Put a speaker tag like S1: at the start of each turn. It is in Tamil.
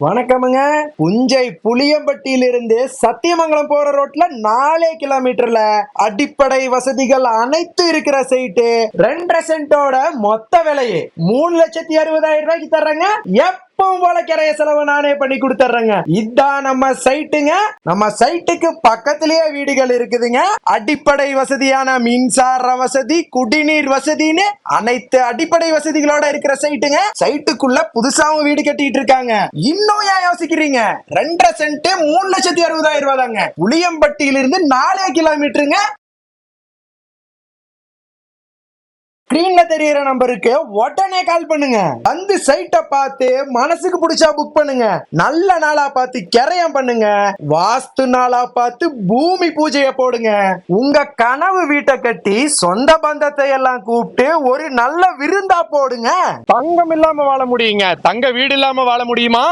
S1: வணக்கமுங்க. புஞ்சை புளியம்பட்டியிலிருந்து சத்தியமங்கலம் போற ரோட்ல 4 கிலோமீட்டர்ல அடிப்படை வசதிகள் அனைத்து இருக்கிற சைட்டு 2.5 சென்டோட மொத்த விலையே 3,60,000 ரூபாய்க்கு தர்றேங்க. எப்பவும் போல கிரைய செலவு நானே பண்ணி கொடுத்துறேங்க. இதான் நம்ம சைட்டுங்க. நம்ம சைட்டுக்கு பக்கத்திலேயே வீடுகள் இருக்குதுங்க. அடிப்படை வசதியான மின்சார வசதி, குடிநீர் வசதின்னு அனைத்து அடிப்படை வசதிகளோட இருக்கிற சைட்டுங்க. சைட்டுக்குள்ள புதுசாவும் வீடு கட்டிட்டு இருக்காங்க. இன்னும் ஏன் யோசிக்கிறீங்க? 2.5 சென்ட் 3,60,000 ரூபாய் தாங்க. புளியம்பட்டியிலிருந்து 4 கிலோமீட்டருங்க. ஸ்கிரீன்ல தெரியற நம்பருக்கு உடனே கால் பண்ணுங்க. வந்து சைட்டை பார்த்து மனசுக்கு பிடிச்சா புக் பண்ணுங்க. நல்ல நாளா பார்த்து கிரையம் பண்ணுங்க. வாஸ்து நாளா பார்த்து பூமி பூஜையை போடுங்க. உங்க கனவு வீட்டை கட்டி சொந்த பந்தத்தை எல்லாம் கூப்பிட்டு ஒரு நல்ல விருந்தா போடுங்க.
S2: தங்கம் இல்லாம வாழ முடியுங்க, தங்க வீடு இல்லாம வாழ முடியுமா?